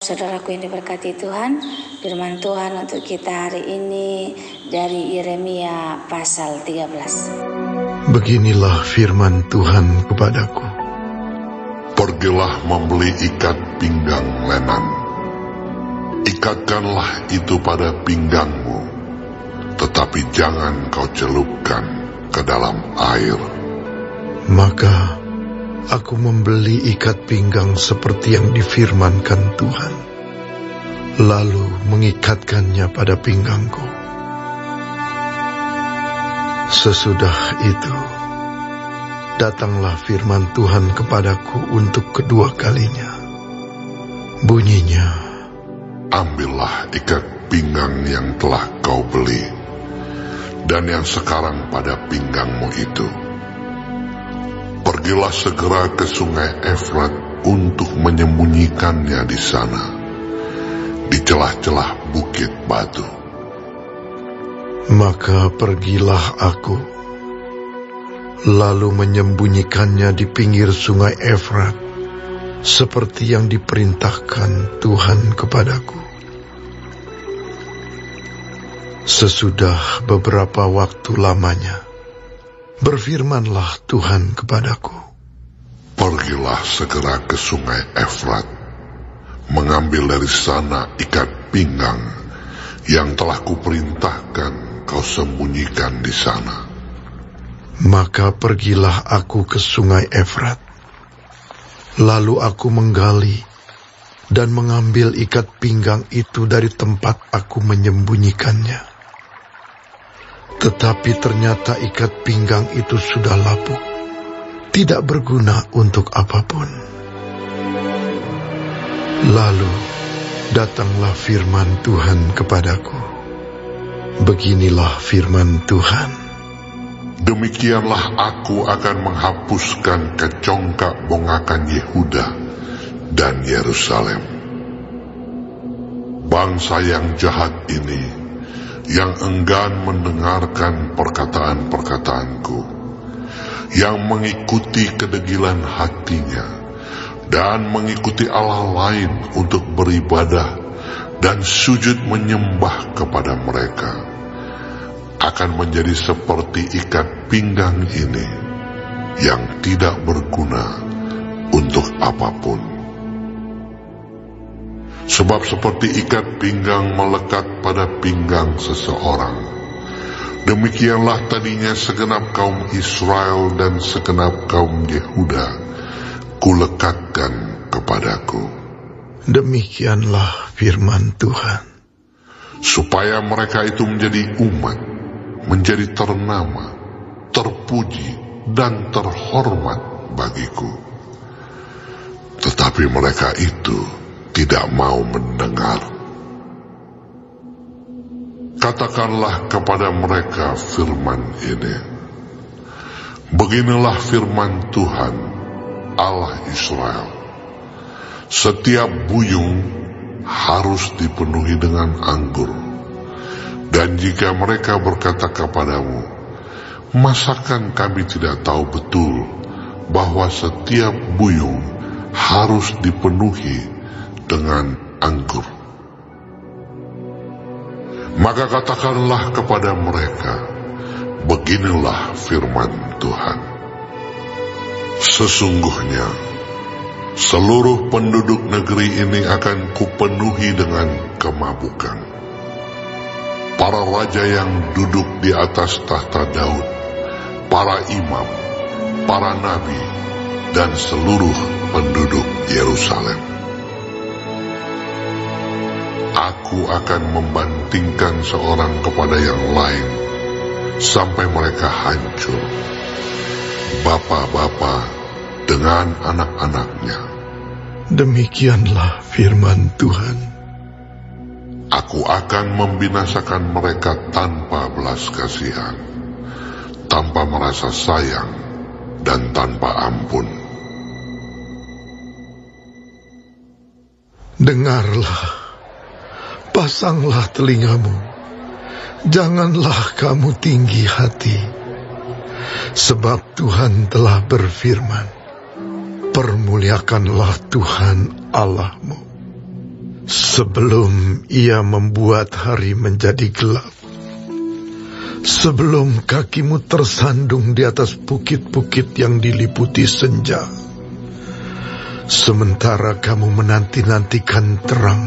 Saudaraku yang diberkati Tuhan, firman Tuhan untuk kita hari ini dari Yeremia pasal 13. Beginilah firman Tuhan kepadaku. Pergilah membeli ikat pinggang lenan. Ikatkanlah itu pada pinggangmu, tetapi jangan kau celupkan ke dalam air. Maka aku membeli ikat pinggang seperti yang difirmankan Tuhan, lalu mengikatkannya pada pinggangku. Sesudah itu, datanglah firman Tuhan kepadaku untuk kedua kalinya. Bunyinya, ambillah ikat pinggang yang telah kau beli, dan yang sekarang pada pinggangmu itu. Pergilah segera ke sungai Efrat untuk menyembunyikannya di sana, di celah-celah bukit batu. Maka pergilah aku, lalu menyembunyikannya di pinggir sungai Efrat, seperti yang diperintahkan Tuhan kepadaku. Sesudah beberapa waktu lamanya, berfirmanlah Tuhan kepadaku, pergilah segera ke sungai Efrat, mengambil dari sana ikat pinggang yang telah kuperintahkan kau sembunyikan di sana. Maka pergilah aku ke sungai Efrat, lalu aku menggali dan mengambil ikat pinggang itu dari tempat aku menyembunyikannya. Tetapi ternyata ikat pinggang itu sudah lapuk, tidak berguna untuk apapun. Lalu datanglah firman Tuhan kepadaku. Beginilah firman Tuhan. Demikianlah aku akan menghapuskan kecongkak bongakan Yehuda dan Yerusalem. Bangsa yang jahat ini, yang enggan mendengarkan perkataan-perkataanku, yang mengikuti kedegilan hatinya, dan mengikuti Allah lain untuk beribadah dan sujud menyembah kepada mereka, akan menjadi seperti ikat pinggang ini, yang tidak berguna untuk apapun. Sebab seperti ikat pinggang melekat pada pinggang seseorang, demikianlah tadinya segenap kaum Israel dan segenap kaum Yehuda kulekatkan kepadaku. Demikianlah firman Tuhan. Supaya mereka itu menjadi umat, menjadi ternama, terpuji, dan terhormat bagiku. Tetapi mereka itu tidak mau mendengar. Katakanlah kepada mereka firman ini. Beginilah firman Tuhan, Allah Israel. Setiap buyung harus dipenuhi dengan anggur. Dan jika mereka berkata kepadamu, masakan kami tidak tahu betul bahwa setiap buyung harus dipenuhi dengan anggur? Maka katakanlah kepada mereka, beginilah firman Tuhan. Sesungguhnya seluruh penduduk negeri ini akan kupenuhi dengan kemabukan. Para raja yang duduk di atas tahta Daud, para imam, para nabi, dan seluruh penduduk Yerusalem. Aku akan membantingkan seorang kepada yang lain, sampai mereka hancur, bapa-bapa dengan anak-anaknya. Demikianlah firman Tuhan. Aku akan membinasakan mereka tanpa belas kasihan, tanpa merasa sayang, dan tanpa ampun. Dengarlah, pasanglah telingamu, janganlah kamu tinggi hati, sebab Tuhan telah berfirman, permuliakanlah Tuhan Allahmu, Sebelum ia membuat hari menjadi gelap, sebelum kakimu tersandung di atas bukit-bukit yang diliputi senja, sementara kamu menanti-nantikan terang,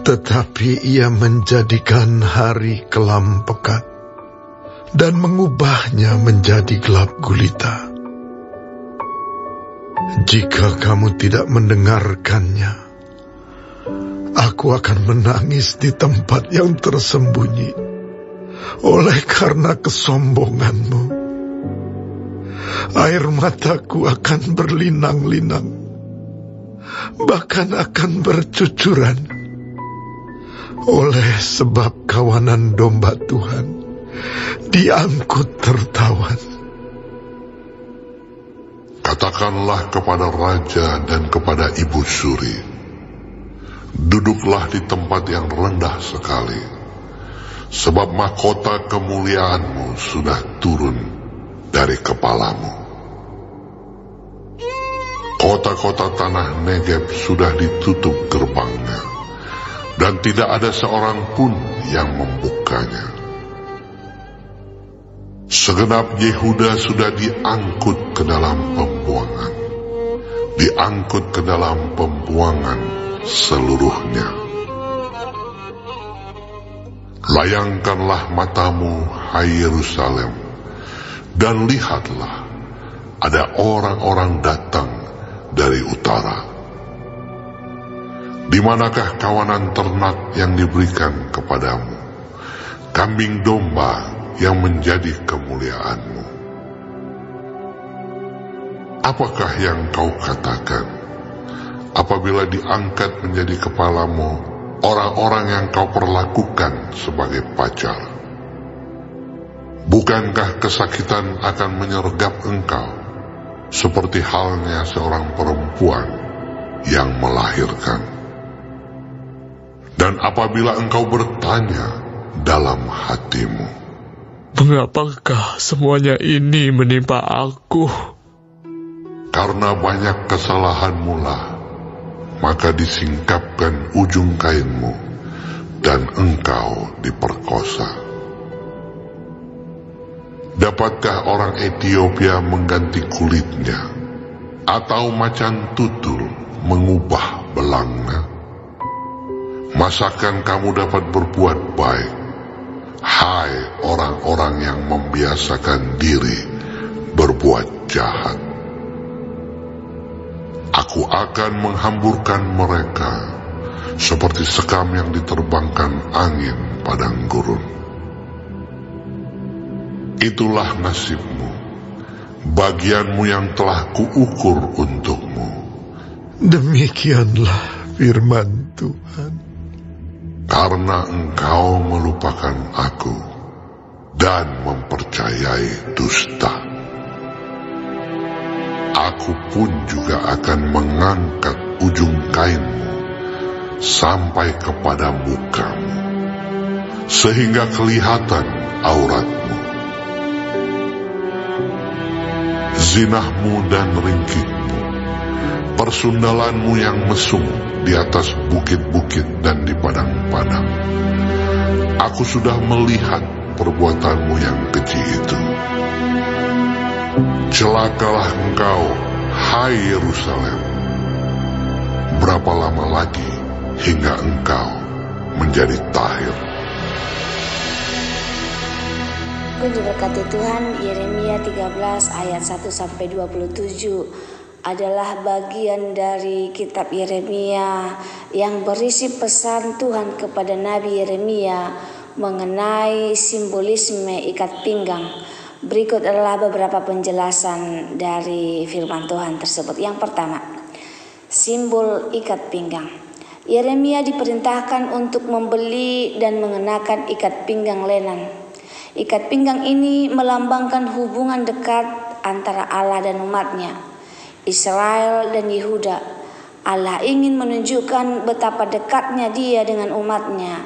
tetapi ia menjadikan hari kelam pekat dan mengubahnya menjadi gelap gulita. Jika kamu tidak mendengarkannya, aku akan menangis di tempat yang tersembunyi oleh karena kesombonganmu. Air mataku akan berlinang-linang, bahkan akan bercucuran, oleh sebab kawanan domba Tuhan diangkut tertawan. Katakanlah kepada raja dan kepada ibu suri, duduklah di tempat yang rendah sekali, sebab mahkota kemuliaanmu sudah turun dari kepalamu. Kota-kota tanah Negeb sudah ditutup gerbangnya, dan tidak ada seorang pun yang membukanya. Segenap Yehuda sudah diangkut ke dalam pembuangan, diangkut ke dalam pembuangan seluruhnya. Layangkanlah matamu, hai Yerusalem, dan lihatlah, ada orang-orang datang dari utara. Di manakah kawanan ternak yang diberikan kepadamu, kambing domba yang menjadi kemuliaanmu? Apakah yang kau katakan apabila diangkat menjadi kepalamu orang-orang yang kau perlakukan sebagai pacar? Bukankah kesakitan akan menyergap engkau seperti halnya seorang perempuan yang melahirkan? Dan apabila engkau bertanya dalam hatimu, mengapakah semuanya ini menimpa aku? Karena banyak kesalahanmu lah, maka disingkapkan ujung kainmu, dan engkau diperkosa. Dapatkah orang Ethiopia mengganti kulitnya, atau macan tutul mengubah belangnya? Masakan kamu dapat berbuat baik, hai orang-orang yang membiasakan diri berbuat jahat? Aku akan menghamburkan mereka seperti sekam yang diterbangkan angin padang gurun. Itulah nasibmu, bagianmu yang telah kuukur untukmu. Demikianlah firman Tuhan. Karena engkau melupakan aku dan mempercayai dusta, aku pun juga akan mengangkat ujung kainmu sampai kepada mukamu, sehingga kelihatan auratmu. Zinahmu dan ringkihmu, persundalanmu yang mesum di atas bukit-bukit dan di padang-padang. Aku sudah melihat perbuatanmu yang keji itu. Celakalah engkau, hai Yerusalem. Berapa lama lagi hingga engkau menjadi tahir? Pun diberkati Tuhan. Yeremia 13 ayat 1-27 adalah bagian dari kitab Yeremia yang berisi pesan Tuhan kepada Nabi Yeremia mengenai simbolisme ikat pinggang. Berikut adalah beberapa penjelasan dari firman Tuhan tersebut. Yang pertama, simbol ikat pinggang. Yeremia diperintahkan untuk membeli dan mengenakan ikat pinggang lenan. Ikat pinggang ini melambangkan hubungan dekat antara Allah dan umatnya, Israel dan Yehuda. Allah ingin menunjukkan betapa dekatnya Dia dengan umatnya,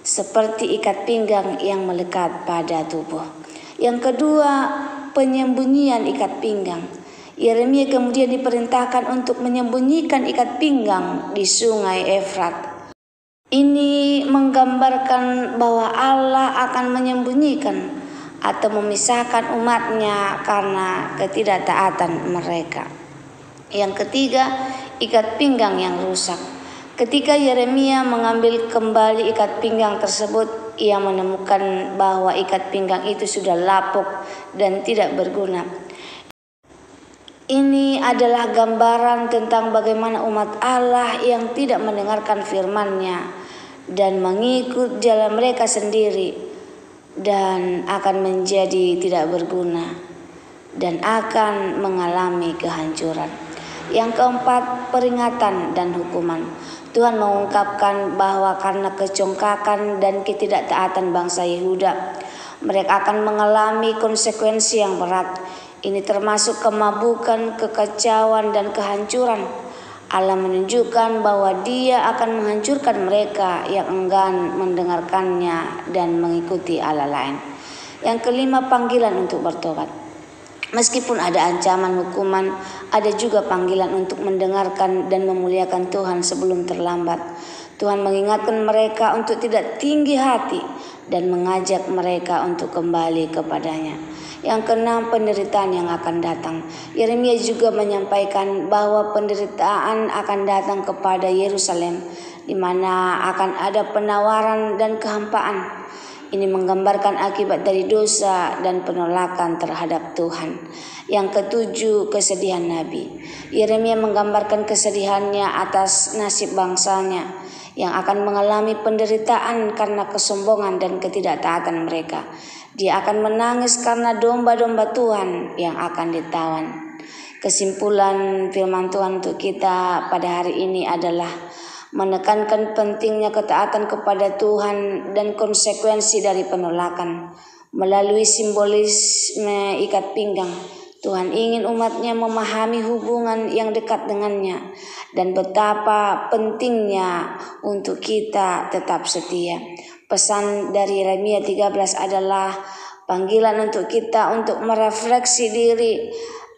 seperti ikat pinggang yang melekat pada tubuh. Yang kedua, penyembunyian ikat pinggang. Yeremia kemudian diperintahkan untuk menyembunyikan ikat pinggang di sungai Efrat. Ini menggambarkan bahwa Allah akan menyembunyikan atau memisahkan umatnya karena ketidaktaatan mereka. Yang ketiga, ikat pinggang yang rusak. Ketika Yeremia mengambil kembali ikat pinggang tersebut, ia menemukan bahwa ikat pinggang itu sudah lapuk dan tidak berguna. Ini adalah gambaran tentang bagaimana umat Allah yang tidak mendengarkan firman-Nya dan mengikut jalan mereka sendiri dan akan menjadi tidak berguna dan akan mengalami kehancuran. Yang keempat, peringatan dan hukuman. Tuhan mengungkapkan bahwa karena kecongkakan dan ketidaktaatan bangsa Yehuda, mereka akan mengalami konsekuensi yang berat. Ini termasuk kemabukan, kekacauan, dan kehancuran. Allah menunjukkan bahwa Dia akan menghancurkan mereka yang enggan mendengarkannya dan mengikuti Allah lain. Yang kelima, panggilan untuk bertobat. Meskipun ada ancaman hukuman, ada juga panggilan untuk mendengarkan dan memuliakan Tuhan sebelum terlambat. Tuhan mengingatkan mereka untuk tidak tinggi hati dan mengajak mereka untuk kembali kepadanya. Yang keenam, penderitaan yang akan datang. Yeremia juga menyampaikan bahwa penderitaan akan datang kepada Yerusalem, di mana akan ada penawaran dan kehampaan. Ini menggambarkan akibat dari dosa dan penolakan terhadap Tuhan. Yang ketujuh, kesedihan Nabi. Yeremia menggambarkan kesedihannya atas nasib bangsanya yang akan mengalami penderitaan karena kesombongan dan ketidaktaatan mereka. Dia akan menangis karena domba-domba Tuhan yang akan ditawan. Kesimpulan firman Tuhan untuk kita pada hari ini adalah menekankan pentingnya ketaatan kepada Tuhan dan konsekuensi dari penolakan. Melalui simbolisme ikat pinggang, Tuhan ingin umatnya memahami hubungan yang dekat dengannya dan betapa pentingnya untuk kita tetap setia. Pesan dari Yeremia 13 adalah panggilan untuk kita untuk merefleksi diri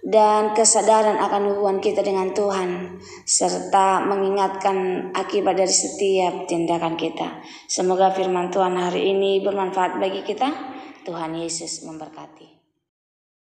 dan kesadaran akan hubungan kita dengan Tuhan, serta mengingatkan akibat dari setiap tindakan kita. Semoga firman Tuhan hari ini bermanfaat bagi kita. Tuhan Yesus memberkati.